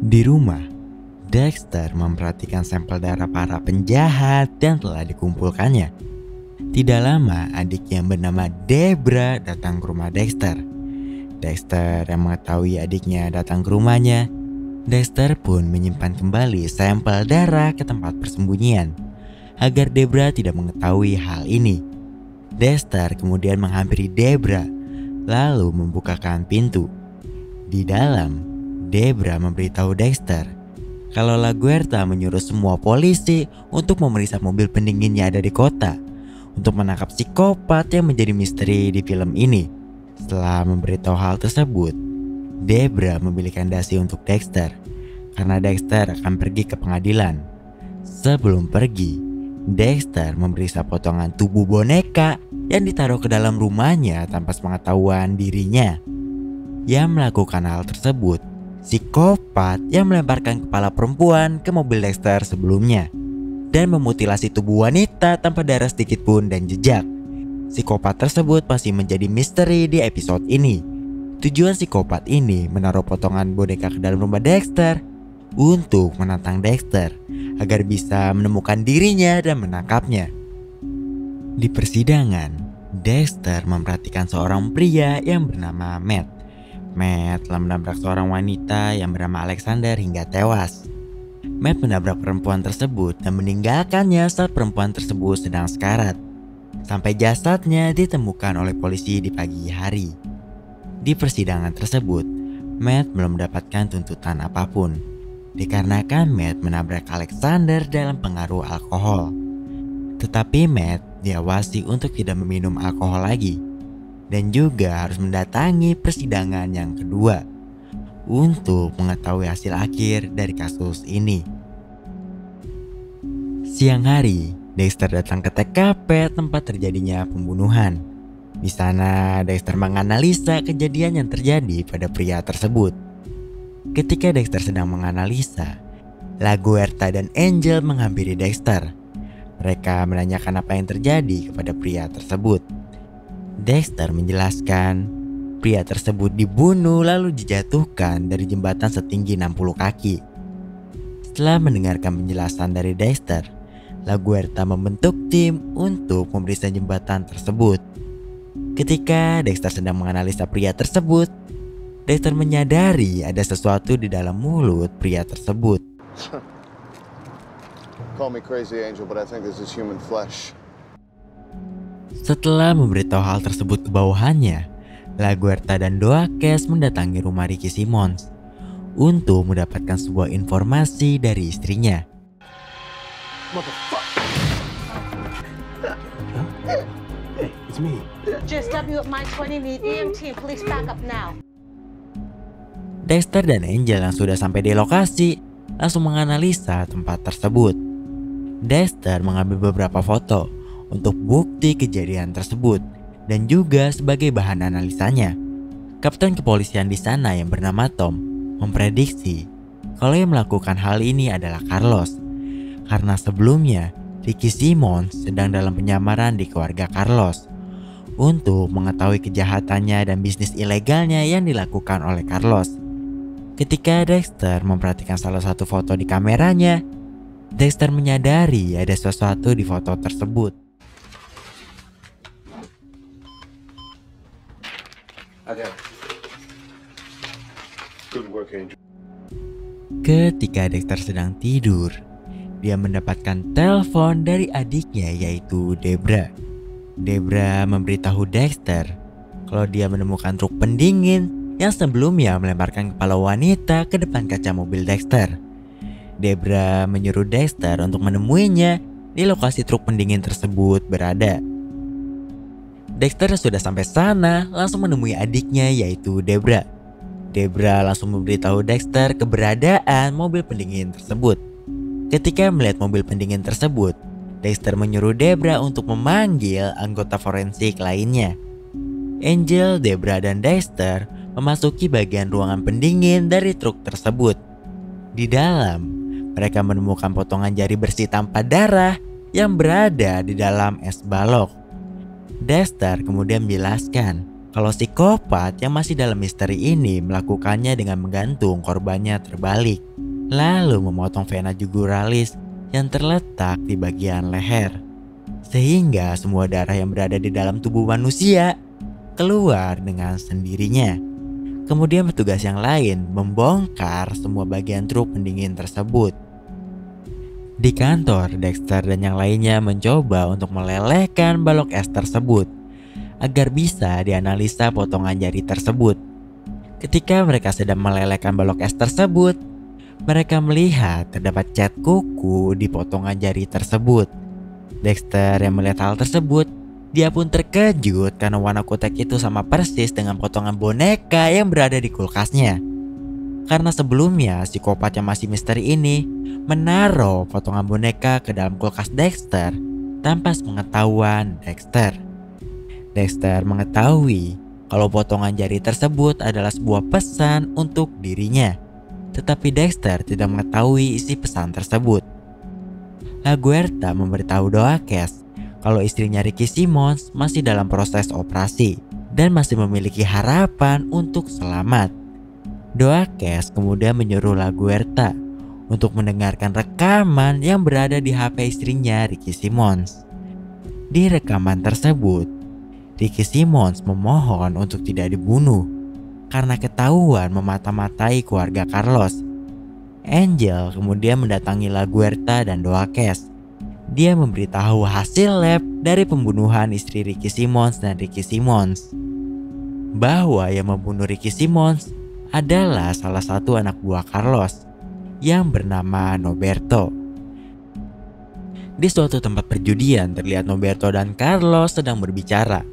Di rumah, Dexter memperhatikan sampel darah para penjahat yang telah dikumpulkannya. Tidak lama, adiknya yang bernama Debra datang ke rumah Dexter. Dexter yang mengetahui adiknya datang ke rumahnya, Dexter pun menyimpan kembali sampel darah ke tempat persembunyian agar Debra tidak mengetahui hal ini. Dexter kemudian menghampiri Debra lalu membukakan pintu. Di dalam, Debra memberitahu Dexter kalau LaGuerta menyuruh semua polisi untuk memeriksa mobil pendinginnya ada di kota untuk menangkap psikopat yang menjadi misteri di film ini. Setelah memberitahu hal tersebut, Debra memilihkan dasi untuk Dexter karena Dexter akan pergi ke pengadilan. Sebelum pergi, Dexter memeriksa potongan tubuh boneka yang ditaruh ke dalam rumahnya tanpa sepengetahuan dirinya. Yang melakukan hal tersebut, psikopat yang melemparkan kepala perempuan ke mobil Dexter sebelumnya dan memutilasi tubuh wanita tanpa darah sedikit pun dan jejak. Psikopat tersebut masih menjadi misteri di episode ini. Tujuan psikopat ini menaruh potongan boneka ke dalam rumah Dexter untuk menantang Dexter agar bisa menemukan dirinya dan menangkapnya. Di persidangan, Dexter memperhatikan seorang pria yang bernama Matt. Matt telah menabrak seorang wanita yang bernama Alexander hingga tewas. Matt menabrak perempuan tersebut dan meninggalkannya saat perempuan tersebut sedang sekarat. Sampai jasadnya ditemukan oleh polisi di pagi hari. Di persidangan tersebut, Matt belum mendapatkan tuntutan apapun, dikarenakan Matt menabrak Alexander dalam pengaruh alkohol. Tetapi Matt diawasi untuk tidak meminum alkohol lagi, dan juga harus mendatangi persidangan yang kedua untuk mengetahui hasil akhir dari kasus ini. Siang hari, Dexter datang ke TKP tempat terjadinya pembunuhan. Di sana, Dexter menganalisa kejadian yang terjadi pada pria tersebut. Ketika Dexter sedang menganalisa, LaGuerta dan Angel menghampiri Dexter. Mereka menanyakan apa yang terjadi kepada pria tersebut. Dexter menjelaskan pria tersebut dibunuh lalu dijatuhkan dari jembatan setinggi 60 kaki. Setelah mendengarkan penjelasan dari Dexter, LaGuerta membentuk tim untuk memeriksa jembatan tersebut. Ketika Dexter sedang menganalisa pria tersebut, Dexter menyadari ada sesuatu di dalam mulut pria tersebut. Call me crazy, Angel, but I think this is human flesh. Setelah memberitahu hal tersut ke bawahannya, LaGuerta dan Doakes mendatangi rumah Ricky Simmons untuk mendapatkan sebuah informasi dari istrinya. Hey, it's me. Just W at mine 20, need EMT and police backup now. Dexter dan Angel yang sudah sampai di lokasi langsung menganalisa tempat tersebut. Dexter mengambil beberapa foto untuk bukti kejadian tersebut dan juga sebagai bahan analisanya. Kapten kepolisian di sana yang bernama Tom memprediksi kalau yang melakukan hal ini adalah Carlos, karena sebelumnya Ricky Simmons sedang dalam penyamaran di keluarga Carlos untuk mengetahui kejahatannya dan bisnis ilegalnya yang dilakukan oleh Carlos. Ketika Dexter memperhatikan salah satu foto di kameranya, Dexter menyadari ada sesuatu di foto tersebut. Okay. Good work, Angel. Ketika Dexter sedang tidur, dia mendapatkan telepon dari adiknya yaitu Debra. Debra memberitahu Dexter kalau dia menemukan truk pendingin yang sebelumnya melemparkan kepala wanita ke depan kaca mobil Dexter. Debra menyuruh Dexter untuk menemuinya di lokasi truk pendingin tersebut berada. Dexter sudah sampai sana langsung menemui adiknya yaitu Debra. Debra langsung memberitahu Dexter keberadaan mobil pendingin tersebut. Ketika melihat mobil pendingin tersebut, Dexter menyuruh Debra untuk memanggil anggota forensik lainnya. Angel, Debra, dan Dexter memasuki bagian ruangan pendingin dari truk tersebut. Di dalam, mereka menemukan potongan jari bersih tanpa darah yang berada di dalam es balok. Dexter kemudian menjelaskan kalau psikopat yang masih dalam misteri ini melakukannya dengan menggantung korbannya terbalik. lalu memotong vena jugularis yang terletak di bagian leher, sehingga semua darah yang berada di dalam tubuh manusia keluar dengan sendirinya. Kemudian petugas yang lain membongkar semua bagian truk pendingin tersebut. Di kantor, Dexter dan yang lainnya mencoba untuk melelehkan balok es tersebut agar bisa dianalisa potongan jari tersebut. Ketika mereka sedang melelehkan balok es tersebut, mereka melihat terdapat cat kuku di potongan jari tersebut. Dexter yang melihat hal tersebut, dia pun terkejut karena warna kutek itu sama persis dengan potongan boneka yang berada di kulkasnya. Karena sebelumnya psikopat yang masih misteri ini menaruh potongan boneka ke dalam kulkas Dexter tanpa sepengetahuan Dexter. Dexter mengetahui kalau potongan jari tersebut adalah sebuah pesan untuk dirinya, tetapi Dexter tidak mengetahui isi pesan tersebut. LaGuerta memberitahu Doakes kalau istrinya Ricky Simmons masih dalam proses operasi dan masih memiliki harapan untuk selamat. Doakes kemudian menyuruh LaGuerta untuk mendengarkan rekaman yang berada di HP istrinya Ricky Simmons. Di rekaman tersebut, Ricky Simmons memohon untuk tidak dibunuh karena ketahuan memata-matai keluarga Carlos. Angel kemudian mendatangi LaGuerta dan Doakes. Dia memberitahu hasil lab dari pembunuhan istri Ricky Simmons dan Ricky Simmons, bahwa yang membunuh Ricky Simmons adalah salah satu anak buah Carlos yang bernama Noberto. Di suatu tempat perjudian terlihat Noberto dan Carlos sedang berbicara.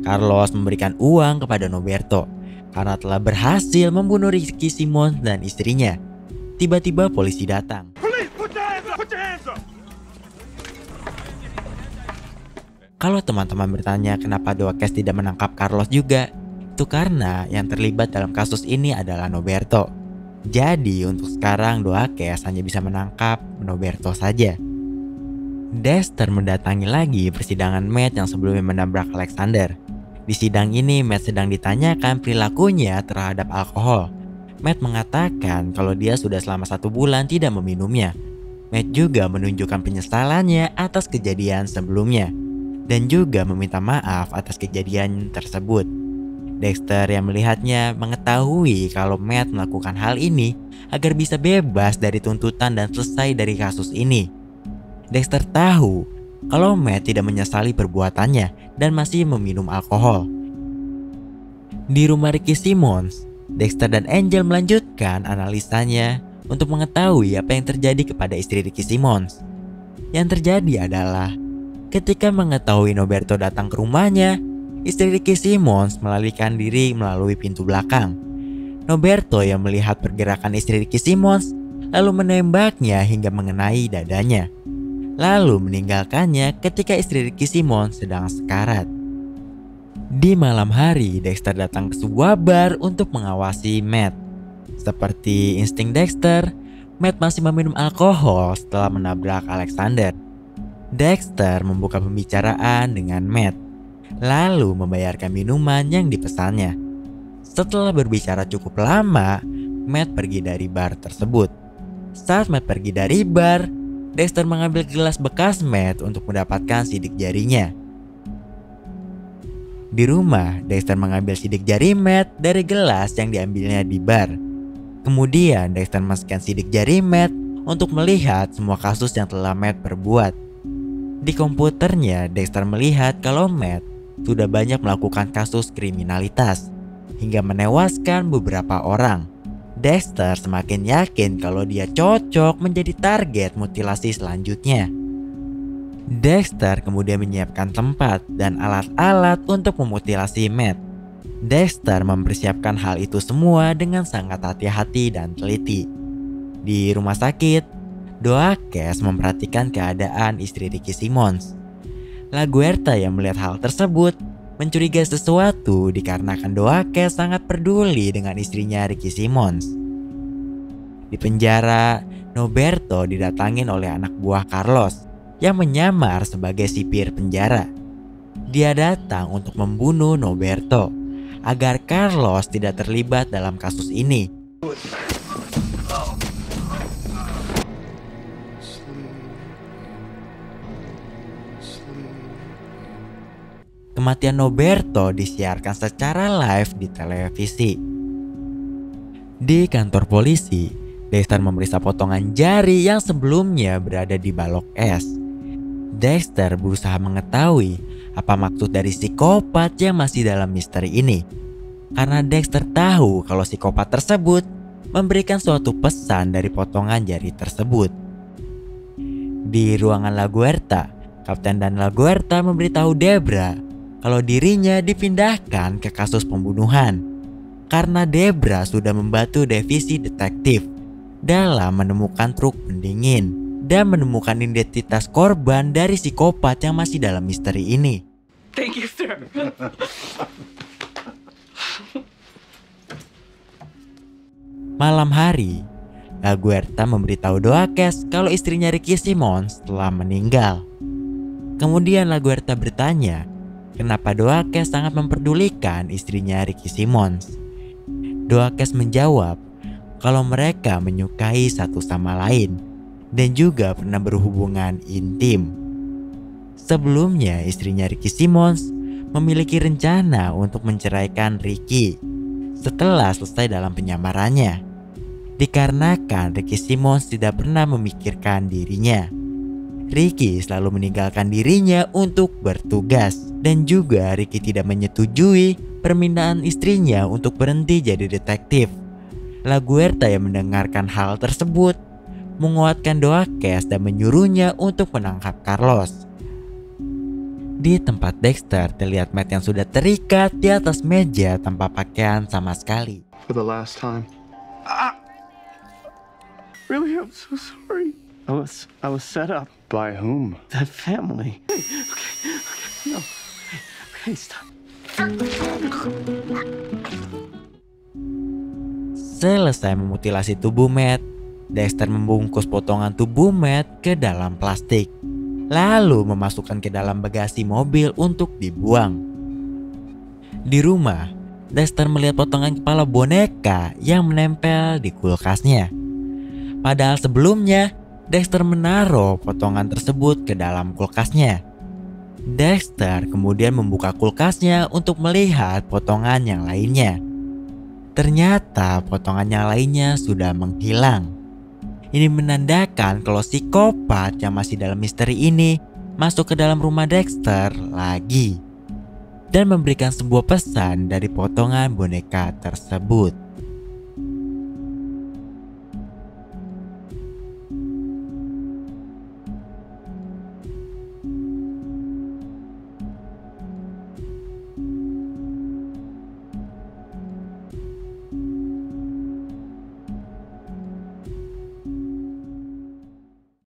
Carlos memberikan uang kepada Noberto karena telah berhasil membunuh Ricky Simmons dan istrinya. Tiba-tiba polisi datang. Kalau teman-teman bertanya kenapa Doakes tidak menangkap Carlos juga, itu karena yang terlibat dalam kasus ini adalah Noberto. Jadi untuk sekarang Doakes hanya bisa menangkap Noberto saja. Dexter mendatangi lagi persidangan Matt yang sebelumnya menabrak Alexander. Di sidang ini Matt sedang ditanyakan perilakunya terhadap alkohol. Matt mengatakan kalau dia sudah selama 1 bulan tidak meminumnya. Matt juga menunjukkan penyesalannya atas kejadian sebelumnya dan juga meminta maaf atas kejadian tersebut. Dexter yang melihatnya mengetahui kalau Matt melakukan hal ini agar bisa bebas dari tuntutan dan selesai dari kasus ini. Dexter tahu kalau Matt tidak menyesali perbuatannya dan masih meminum alkohol. Di rumah Ricky Simmons, Dexter dan Angel melanjutkan analisanya untuk mengetahui apa yang terjadi kepada istri Ricky Simmons. Yang terjadi adalah ketika mengetahui Noberto datang ke rumahnya, istri Ricky Simmons melarikan diri melalui pintu belakang. Noberto yang melihat pergerakan istri Ricky Simmons lalu menembaknya hingga mengenai dadanya, lalu meninggalkannya ketika istri Ricky Simmons sedang sekarat. Di malam hari, Dexter datang ke sebuah bar untuk mengawasi Matt. Seperti insting Dexter, Matt masih meminum alkohol setelah menabrak Alexander. Dexter membuka pembicaraan dengan Matt, lalu membayarkan minuman yang dipesannya. Setelah berbicara cukup lama, Matt pergi dari bar tersebut. Saat Matt pergi dari bar, Dexter mengambil gelas bekas Matt untuk mendapatkan sidik jarinya. Di rumah, Dexter mengambil sidik jari Matt dari gelas yang diambilnya di bar. Kemudian Dexter memasukkan sidik jari Matt untuk melihat semua kasus yang telah Matt perbuat. Di komputernya, Dexter melihat kalau Matt sudah banyak melakukan kasus kriminalitas hingga menewaskan beberapa orang. Dexter semakin yakin kalau dia cocok menjadi target mutilasi selanjutnya. Dexter kemudian menyiapkan tempat dan alat-alat untuk memutilasi Matt. Dexter mempersiapkan hal itu semua dengan sangat hati-hati dan teliti. Di rumah sakit, Doakes memperhatikan keadaan istri Ricky Simmons. LaGuerta yang melihat hal tersebut mencurigai sesuatu dikarenakan Doakes sangat peduli dengan istrinya Ricky Simmons. Di penjara, Noberto didatangin oleh anak buah Carlos yang menyamar sebagai sipir penjara. Dia datang untuk membunuh Noberto agar Carlos tidak terlibat dalam kasus ini. Kematian Noberto disiarkan secara live di televisi. Di kantor polisi, Dexter memeriksa potongan jari yang sebelumnya berada di balok es. Dexter berusaha mengetahui apa maksud dari psikopat yang masih dalam misteri ini. Karena Dexter tahu kalau psikopat tersebut memberikan suatu pesan dari potongan jari tersebut. Di ruangan LaGuerta, Kapten Dan LaGuerta memberitahu Debra kalau dirinya dipindahkan ke kasus pembunuhan karena Debra sudah membantu divisi detektif dalam menemukan truk pendingin dan menemukan identitas korban dari psikopat yang masih dalam misteri ini. Thank you, sir. Malam hari, LaGuerta memberitahu Doakes kalau istrinya Ricky Simmons telah meninggal. Kemudian LaGuerta bertanya, kenapa Doakes sangat memperdulikan istrinya Ricky Simmons. Doakes menjawab kalau mereka menyukai satu sama lain dan juga pernah berhubungan intim. Sebelumnya, istrinya Ricky Simmons memiliki rencana untuk menceraikan Ricky setelah selesai dalam penyamarannya. Dikarenakan Ricky Simmons tidak pernah memikirkan dirinya. Ricky selalu meninggalkan dirinya untuk bertugas dan juga Ricky tidak menyetujui permintaan istrinya untuk berhenti jadi detektif. LaGuerta yang mendengarkan hal tersebut menguatkan Doakes dan menyuruhnya untuk menangkap Carlos. Di tempat Dexter terlihat Matt yang sudah terikat di atas meja tanpa pakaian sama sekali. For the last time. Really, I'm so sorry. I was set up. By whom? That family. No. Okay, stop. Selesai memutilasi tubuh Matt, Dexter membungkus potongan tubuh Matt ke dalam plastik, lalu memasukkan ke dalam bagasi mobil untuk dibuang. Di rumah, Dexter melihat potongan kepala boneka yang menempel di kulkasnya. Padahal sebelumnya, Dexter menaruh potongan tersebut ke dalam kulkasnya. Dexter kemudian membuka kulkasnya untuk melihat potongan yang lainnya. Ternyata potongan yang lainnya sudah menghilang. Ini menandakan kalau psikopat yang masih dalam misteri ini masuk ke dalam rumah Dexter lagi dan memberikan sebuah pesan dari potongan boneka tersebut.